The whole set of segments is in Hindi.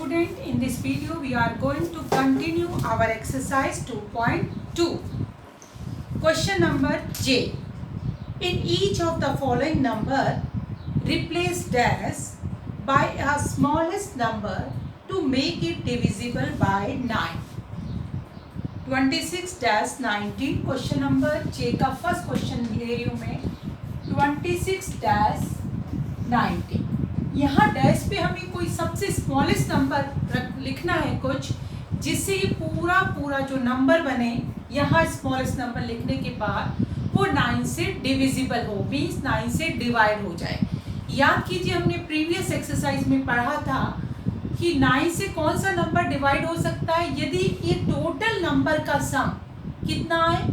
student, in this video we are going to continue our exercise 2.2. Question number J. In each of the following number, replace dash by a smallest number to make it divisible by 9. 26-19 question number J का फर्स्ट क्वेश्चन ले रही हूँ मैं. 26-19. यहाँ डैश पे हमें कोई सबसे स्मॉलेस्ट नंबर लिखना है कुछ, जिससे ये पूरा जो नंबर बने यहाँ स्मॉलेस्ट नंबर लिखने के बाद वो 9 से डिविजिबल हो, मीन्स 9 से डिवाइड हो जाए. याद कीजिए हमने प्रीवियस एक्सरसाइज में पढ़ा था कि 9 से कौन सा नंबर डिवाइड हो सकता है यदि ये टोटल नंबर का सम कितना है,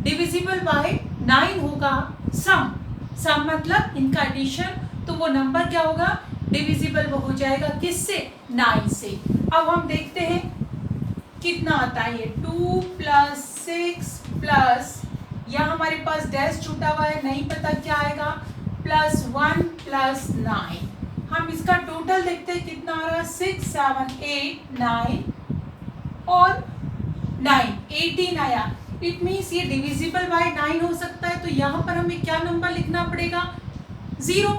डिविजिबल बाय 9 होगा. सम मतलब इनका एडिशन, तो वो नंबर क्या होगा, डिविजिबल हो जाएगा किससे, 9 से. अब हम देखते हैं कितना आता है ये 2 + 6 प्लस, यहाँ हमारे पास डैश छूटा हुआ है नहीं पता क्या आएगा, +1 + 9. हम इसका टोटल देखते हैं कितना आ रहा है, 6 7 8 9 और 9 18 आया. इट मीन्स ये डिविजिबल बाय 9 हो सकता है. तो यहाँ पर हमें क्या नंबर लिखना पड़ेगा, 0.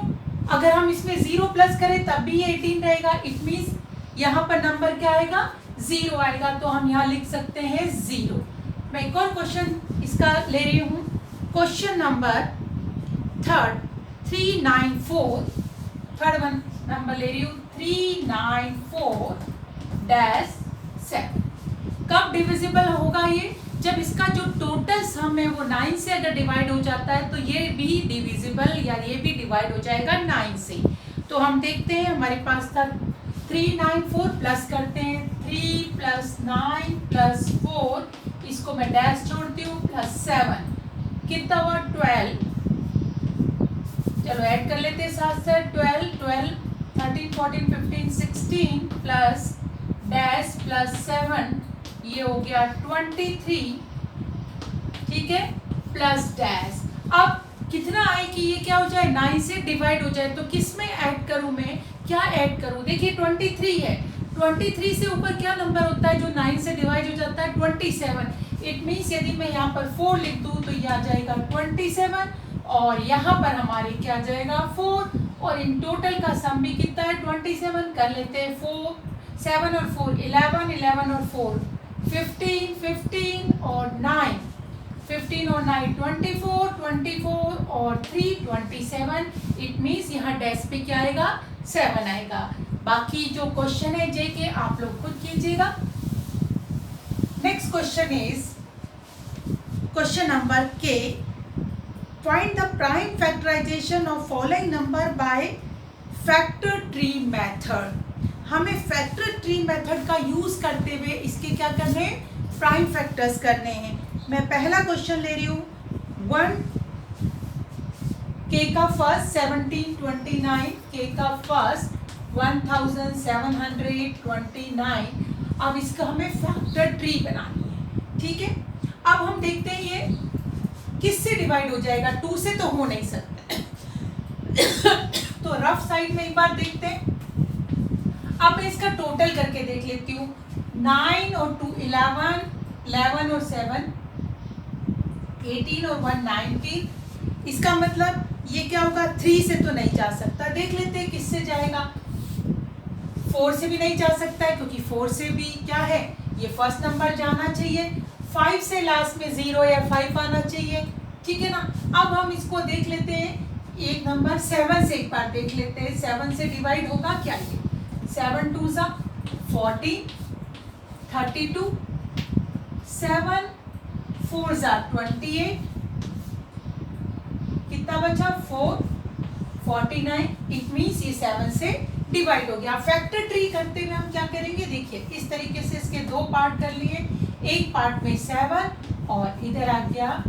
अगर हम इसमें 0 प्लस करें तब भी ये 18 रहेगा. इट मीन्स यहाँ पर नंबर क्या आएगा, 0 आएगा. तो हम यहाँ लिख सकते हैं 0. मैं एक और क्वेश्चन इसका ले रही हूँ. Question number 394, third one number ले रही हूँ 394-7. कब डिविजिबल होगा ये, जब इसका जो टोटल सम है वो 9 से अगर डिवाइड हो जाता है तो ये भी डिविजिबल या ये भी डिवाइड हो जाएगा 9 से. तो हम देखते हैं हमारे पास था 394 प्लस करते हैं 3 + 9 + 4, इसको मैं डैश छोड़ती हूँ, +7 कितना हुआ 12. चलो ऐड कर लेते हैं साथ साथ 12 13 14 15 16 प्लस डैश +7, ये हो गया 23. ठीक है, प्लस डैश. अब कितना आए कि ये क्या हो जाए, 9 से डिवाइड हो जाए. तो किस में ऐड करूं मैं, क्या ऐड करूं, देखिए 23 है. 23 से ऊपर क्या नंबर होता है जो 9 से डिवाइड हो जाता है, 27. इट मीन्स यदि मैं यहाँ पर 4 लिख दूँ तो ये आ जाएगा 27 और यहाँ पर हमारे क्या आ जाएगा 4. और इन टोटल का सम भी कितना है 27. कर लेते हैं 4 7 और 4 11 11 और 4 15 15 और 9 15 और 9 24 24 और 3 27. इट मीन्स यहाँ डैश पे क्या आएगा, 7 आएगा. बाकी जो क्वेश्चन है जे के आप लोग खुद कीजिएगा. Next question is question number K. Find the prime factorization of following number by factor tree method. हमें फैक्टर ट्री मेथड का यूज करते हुए इसके क्या करने हैं, प्राइम फैक्टर्स करने हैं. मैं पहला क्वेश्चन ले रही हूँ 1 के का फर्स्ट 1729, के का फर्स्ट 1729. अब इसका हमें फैक्टर ट्री बनानी है. ठीक है, अब हम देखते हैं ये किससे डिवाइड हो जाएगा, 2 से तो हो नहीं सकता. तो रफ साइड में एक बार देखते हैं. अब मैं इसका टोटल करके देख लेती हूँ. 9 और 2 11 11 और 7 18 और 1 19. इसका मतलब ये क्या होगा, 3 से तो नहीं जा सकता. देख लेते हैं किससे जाएगा. 4 से भी नहीं जा सकता है क्योंकि 4 से भी क्या है, ये फर्स्ट नंबर जाना चाहिए. 5 से लास्ट में 0 या 5 आना चाहिए. ठीक है ना. अब हम इसको देख लेते हैं एक नंबर 7 से एक बार देख लेते हैं. 7 से डिवाइड होगा क्या, ये 7 2 सा 40 32 7 4 सा 28, कितना बचा 4 49. इट मीन्स ये 7 से डिवाइड हो गया. फैक्टर ट्री करते हुए हम क्या करेंगे, देखिए इस तरीके से इसके 2 पार्ट कर लिए. एक पार्ट में 7 और इधर आ गया,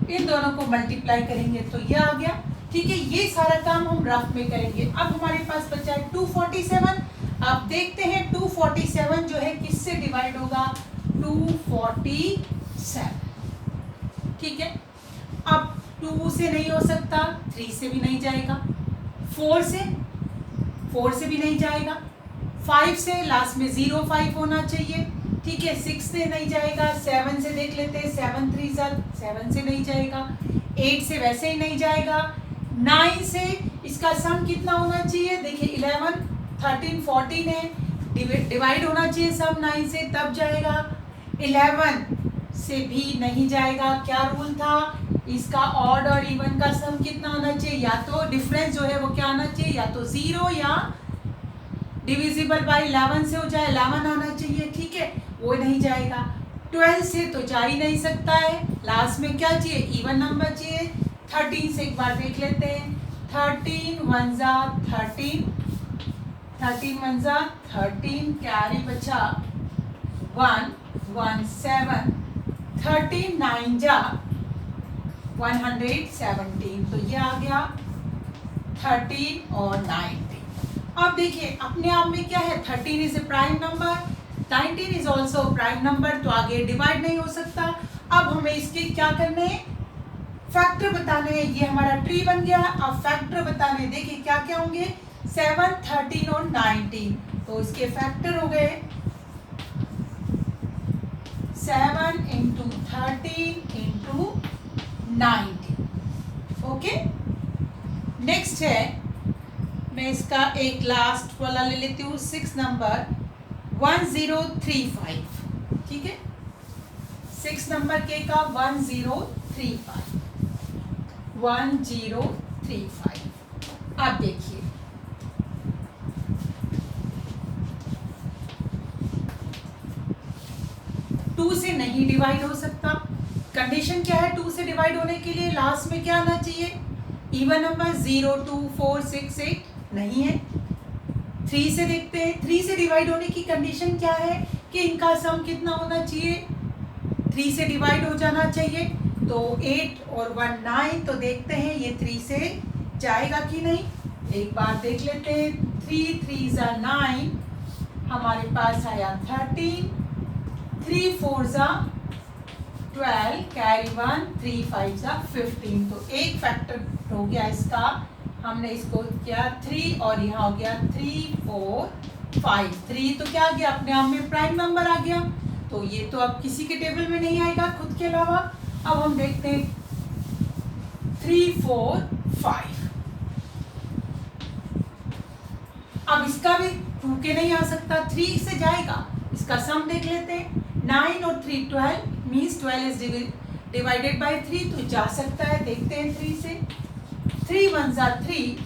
इन दोनों को मल्टीप्लाई करेंगे तो ये आ गया. ठीक है, ये सारा काम हम रफ में करेंगे. अब हमारे पास बचा है 247. अब देखते हैं 247 जो है किससे डिवाइड होगा, 247. ठीक है, अब 2 से नहीं हो सकता, 3 से भी नहीं जाएगा, 4 से भी नहीं जाएगा, 5 से लास्ट में 05 होना चाहिए, ठीक है। 6 से नहीं जाएगा, 7 से देख लेते हैं, 7 3 7 से नहीं जाएगा, 8 से वैसे ही नहीं जाएगा, 9 से इसका सम कितना होना चाहिए, देखिए 11 13 14 है, डिवाइड होना चाहिए सम 9 से तब जाएगा, 11 से भी नहीं जाएगा। क्या रूल था इसका, ऑड और इवन का सम कितना होना चाहिए, या तो डिफरेंस जो है वो क्या आना चाहिए, या तो 0 या डिविजिबल बाय 11 से हो जाए, 11 आना चाहिए, ठीक है, वो नहीं जाएगा। 12 से तो जा ही नहीं सकता है, लास्ट में क्या चाहिए, इवन नंबर चाहिए। 13 से एक बार देख लेते हैं, 13 1 जा 13, 13 1 जा 13, कैरी बचा 1 1 7, 13 9 जा 117, तो ये आ गया 13 और 19। अब देखिए अपने आप में क्या है, 13 is a prime number, 19 is also prime number, तो आगे डिवाइड नहीं हो सकता। अब हमें इसके क्या करने हैं, फैक्टर बताने हैं। ये हमारा ट्री बन गया, अब फैक्टर बताने हैं। देखिए क्या क्या होंगे, 7 13 और 19, तो इसके फैक्टर हो गए 7 इंटू 13 इंटू 19। ओके, नेक्स्ट है, मैं इसका एक लास्ट वाला ले लेती हूँ, 6 नंबर 1035, ठीक है, 6 नंबर के का 1035, 1035। अब देखिए टू से नहीं डिवाइड हो सकता, कंडीशन क्या है, 2 से डिवाइड होने के लिए लास्ट में क्या आना चाहिए, इवन नंबर 0 2 4 6 8 नहीं है। 3 से देखते हैं, 3 से डिवाइड होने की कंडीशन क्या है कि इनका सम कितना होना चाहिए, 3 से डिवाइड हो जाना चाहिए, तो 8 और 1 9, तो देखते हैं ये 3 से जाएगा कि नहीं, एक बार देख लेते हैं। 3 3 जा 9, हमारे पास आया 13, 3 4 जा 12, कैरी 1, 3 5 जा 15, तो एक फैक्टर हो गया इसका, हमने इसको किया 3 और यहाँ हो गया 3 4 5, 3 तो क्या आ गया, अपने आप में प्राइम नंबर आ गया, तो ये तो अब किसी के टेबल में नहीं आएगा खुद के अलावा। अब हम देखते हैं 3 4 5, अब इसका भी 2 के नहीं आ सकता, 3 से जाएगा, इसका सम देख लेते हैं, 9 और 3 12 मीन्स 12 इज डिवाइडेड बाय 3, तो जा सकता है, देखते हैं 3 से। 3 1 जा 3,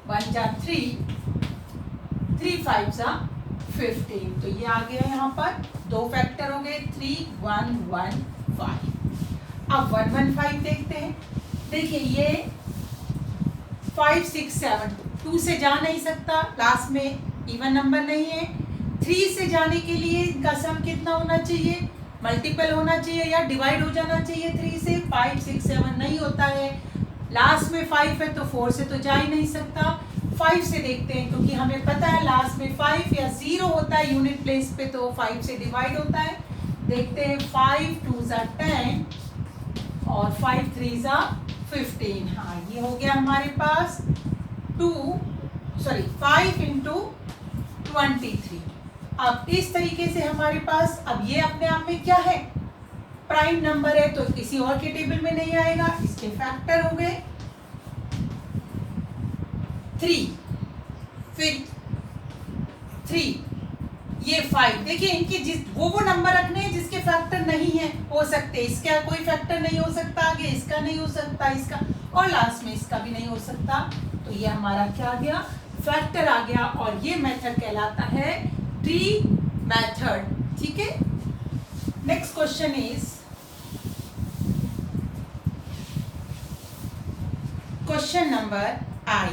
1 जा 3, 3 5 जा 15, तो ये आ गया यहाँ पर, दो फैक्टर हो गए, 3 1 1 5। अब 1 1 5 देखते हैं, देखिए ये 5 6 7, 2 से जा नहीं सकता, लास्ट में इवन नंबर नहीं है। 3 से जाने के लिए इनका सम कितना होना चाहिए, मल्टीपल होना चाहिए या डिवाइड हो जाना चाहिए 3 से, 5 6 7 नहीं होता है, लास्ट में 5 है तो 4 से तो जा ही नहीं सकता। 5 से देखते हैं, क्योंकि हमें पता है लास्ट में 5 या 0 होता है यूनिट प्लेस पे, तो 5 से डिवाइड होता है। देखते हैं 5 2 जा 10 और 5 3 जा 15, हाँ ये हो गया हमारे पास 5 इंटू 23। अब इस तरीके से हमारे पास, अब ये अपने आप में क्या है, प्राइम नंबर है, तो किसी और के टेबल में नहीं आएगा, इसके फैक्टर हो गए 3, फिर 3, ये 5। देखिए इनके जिस वो नंबर रखने हैं जिसके फैक्टर नहीं है, हो सकते इसका कोई फैक्टर नहीं हो सकता, आगे इसका नहीं हो सकता, इसका और लास्ट में इसका भी नहीं हो सकता, तो ये हमारा क्या आ गया, फैक्टर आ गया, और ये मेथड कहलाता है ट्री मेथड, ठीक है। Next question is question number I.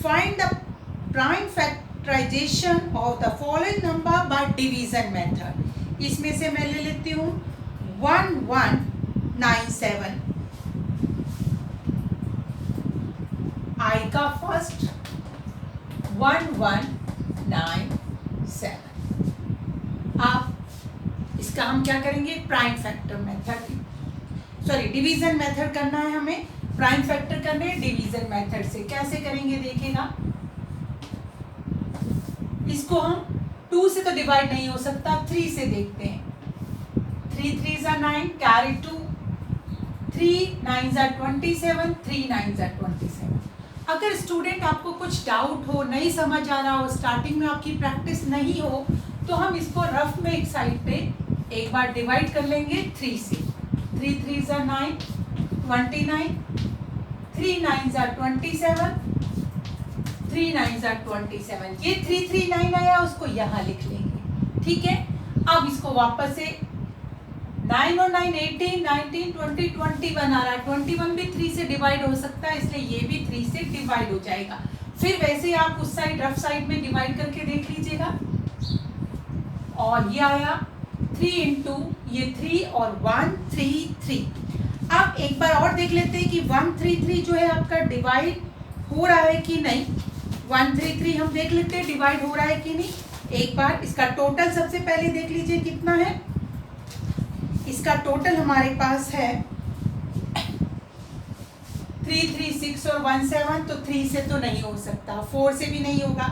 Find the prime factorization of the following number by division method. इसमें से मैं ले लेती हूँ 1197, I का फर्स्ट 1197। अब इसका हम क्या करेंगे, prime factor method, sorry division method करना है हमें, प्राइम फैक्टर करने डिवीजन मेथड से। कैसे करेंगे देखिएगा, इसको हम 2 से तो डिवाइड नहीं हो सकता, 3 से देखते हैं। 3 3s are 9, carry 2, 3 9s are 27, 3 9s are 27। अगर स्टूडेंट आपको कुछ डाउट हो, नहीं समझ आ रहा हो, स्टार्टिंग में आपकी प्रैक्टिस नहीं हो, तो हम इसको रफ में एक साइड पे एक बार डिवाइड कर लेंगे 3 से। 3 3s are 9, 29, 3 9s are 27, 3 9s are 27। ये 3 3 9 आया, उसको यहाँ लिख लेंगे, ठीक है। अब इसको वापस से 9 और 9 18, 19, 20, 21 आ रहा है। 21 भी 3 से डिवाइड हो सकता है, इसलिए ये भी 3 से डिवाइड हो जाएगा। फिर वैसे ही आप उस साइड रफ साइड में डिवाइड करके देख लीजिएगा। और ये आया 3 इंटू ये 3 और 1 3 3। अब एक बार और देख लेते हैं कि 1 3 3 जो है आपका डिवाइड हो रहा है कि नहीं। 1 3 3 हम देख लेते हैं डिवाइड हो रहा है कि नहीं। एक बार इसका टोटल सबसे पहले देख लीजिए कितना है। इसका टोटल हमारे पास है 3 3 6 और 1 7। तो 3 से तो नहीं हो सकता, 4 से भी नहीं होगा,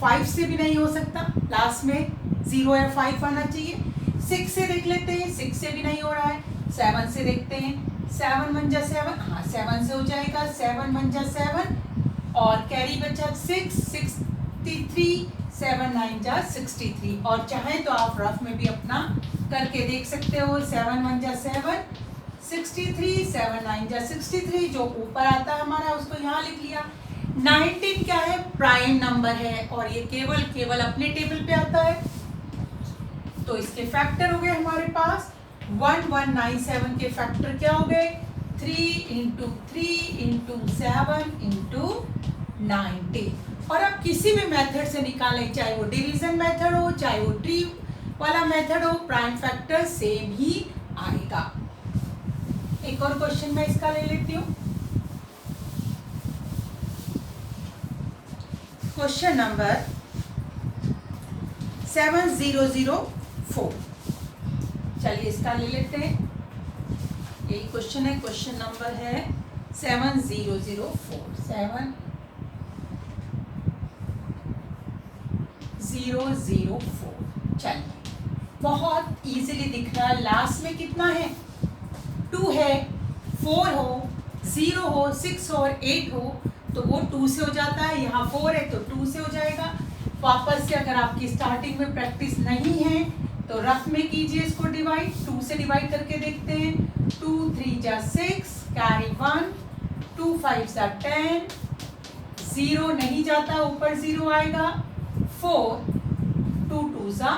5 से भी नहीं हो सकता, लास्ट में 0 या 5 आना चाहिए। 6 से देख लेते हैं, 6 से भी नहीं हो रहा है। 7 से देखते हैं, 7 1 जा 7, हाँ 7 से हो जाएगा। 7 1 जा 7 और कैरी बचा 6 63, 7 9 जा 63। और चाहे तो आप रफ में भी अपना करके देख सकते हो। 7 1 जा 7 63, 7 9 जा 63। जो ऊपर आता है हमारा उसको यहाँ लिख लिया। 19 क्या है, प्राइम नंबर है और ये केवल अपने टेबल पे आता है। तो इसके फैक्टर हो गए हमारे पास 1197 के फैक्टर क्या हो गए, 3 इंटू 3 इंटू 7 इंटू 90। और आप किसी भी मेथड से निकालें, चाहे वो डिवीजन मेथड हो, चाहे वो ट्री वाला मेथड हो, प्राइम फैक्टर सेम ही आएगा। एक और क्वेश्चन मैं इसका ले लेती हूँ। Question number 7004। चलिए इसका ले लेते हैं। यही क्वेश्चन है, क्वेश्चन नंबर है 7004। 7004। चलिए बहुत इजीली दिख रहा है। लास्ट में कितना है, 2 है, 4 हो, 0 हो, 6 हो और 8 हो, तो वो 2 से हो जाता है। यहाँ 4 है तो 2 से हो जाएगा। वापस से अगर आपकी स्टार्टिंग में प्रैक्टिस नहीं है तो रफ में कीजिए इसको डिवाइड। 2 से डिवाइड करके देखते हैं। 2 3 जा 6, कैरी 1, 2 5 जा 10, 0 नहीं जाता, ऊपर 0 आएगा। 4 2 2 जा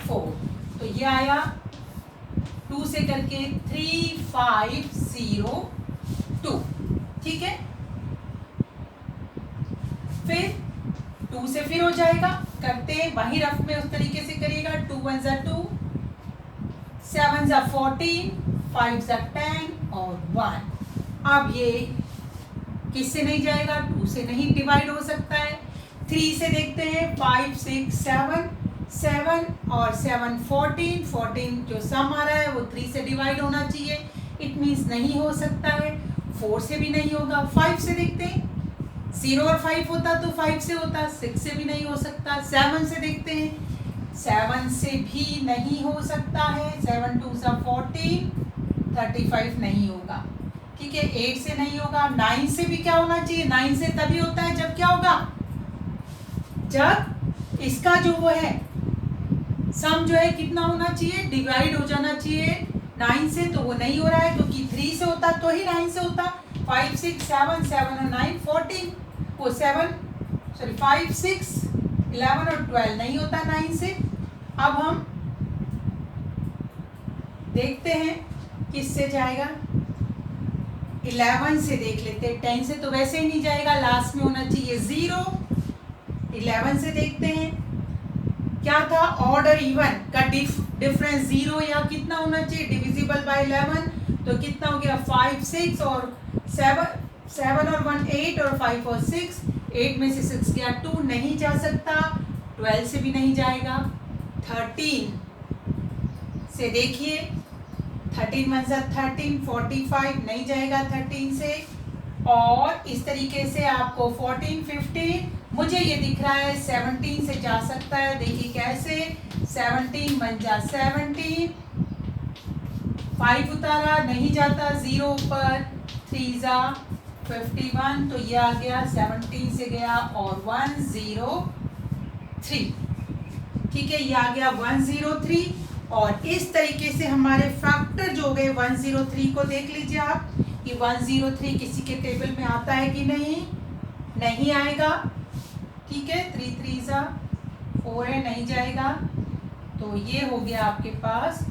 4, तो ये आया 2 से करके 3 5 0 2, ठीक है। फिर 2 से फिर हो जाएगा, करते हैं वही रफ में उस तरीके से करिएगा। 2 1 जा 2, 7 जा 14, 5 जा 10 और 1। अब ये किससे नहीं जाएगा, 2 से नहीं डिवाइड हो सकता है। 3 से देखते हैं, 5 6 7, 7 और 7 14, 14 जो सम आ रहा है वो 3 से डिवाइड होना चाहिए। इट मीन्स नहीं हो सकता है। 4 से भी नहीं होगा। 5 से देखते हैं, 0 और 5 होता तो 5 से होता, 6 से भी नहीं हो सकता। 7 से देखते हैं, 7 से भी नहीं हो सकता है। 7 2 जा 14, 35 नहीं होगा, ठीक है। 8 से नहीं होगा। 9 से भी क्या होना चाहिए, 9 से तभी होता है जब क्या होगा, जब इसका जो वो है सम जो है कितना होना चाहिए, डिवाइड हो जाना चाहिए 9 से। तो वो नहीं हो रहा है क्योंकि 3 से होता तो ही 9 से होता। 5 6 7 7 और 9 14, वो 5 6 11 और 12 नहीं होता 9 से। अब हम देखते हैं किससे जाएगा। 11 से देख लेते हैं। 10 से तो वैसे ही नहीं जाएगा, लास्ट में होना चाहिए 0। 11 से देखते हैं, क्या था, ऑड और इवन का डिफरेंस 0 या कितना होना चाहिए, डिविजिबल बाय 11। तो कितना हो गया, 5 6 और 7 और 1 8 और 5 और 6। 8 में से 6 गया 2, नहीं जा सकता। 12 से भी नहीं जाएगा। 13 से देखिए, 13 1 जा 13, 45 नहीं जाएगा 13 से। और इस तरीके से आपको 14 15 मुझे ये दिख रहा है 17 से जा सकता है, देखिए कैसे, 17 बन जा 17, 5 उतारा नहीं जाता, 0 ऊपर, 3 जा 51, तो ये आ गया 17 से गया और 103, ठीक है, ये आ गया 103। और इस तरीके से हमारे फैक्टर जो गए 103 को देख लीजिए आप कि 103 किसी के टेबल में आता है कि नहीं, नहीं आएगा, ठीक है, 3 3 जा 4 है, नहीं जाएगा, तो ये हो गया आपके पास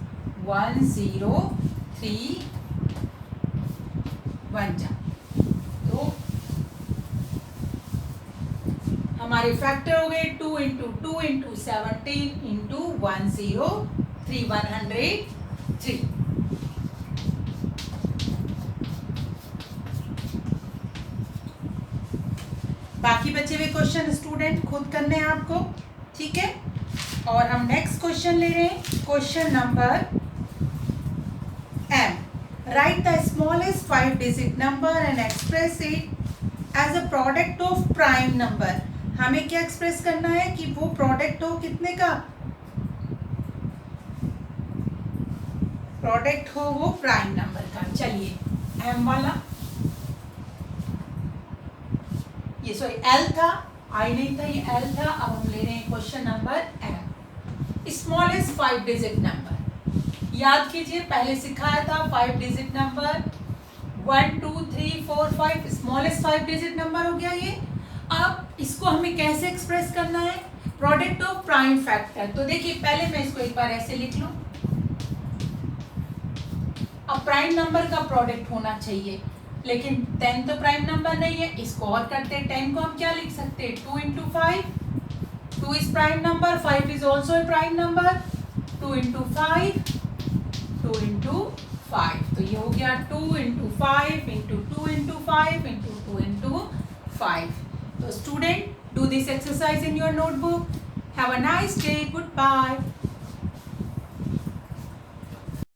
103 बन जा। तो हमारे फैक्टर हो गए 2 इंटू 2 इंटू 17 इंटू 103, 103। बाकी बचे हुए क्वेश्चन स्टूडेंट खुद करने हैं आपको, ठीक है। और हम नेक्स्ट क्वेश्चन ले रहे हैं, question number M. Write the smallest 5-digit number and express it as a product of prime number. हमें क्या एक्सप्रेस करना है कि वो प्रोडक्ट हो कितने का, प्रोडक्ट हो वो प्राइम नंबर का। चलिए M वाला, ये सॉरी L था, I नहीं था, ये L था। अब हम ले रहे हैं question number M, smallest 5 digit number. याद कीजिए पहले सिखाया था 5 digit number 1 2 3 4 5, smallest 5 digit number हो गया ये। अब इसको हमें कैसे एक्सप्रेस करना है, प्रोडक्ट ऑफ प्राइम फैक्टर। तो देखिए पहले मैं इसको एक बार ऐसे लिख लूं, अब प्राइम नंबर का प्रोडक्ट होना चाहिए, लेकिन 10 तो प्राइम नंबर नहीं है, इसको और करते हैं, 10 को हम क्या लिख सकते हैं 2 into 5, 2 is prime number, 5 is also a prime number, 2 into 5, 2 into 5, तो ये हो गया 2 into 5 into 2 into 5 into 2 into 5। तो student, do this exercise in your notebook. Have a nice day. Goodbye.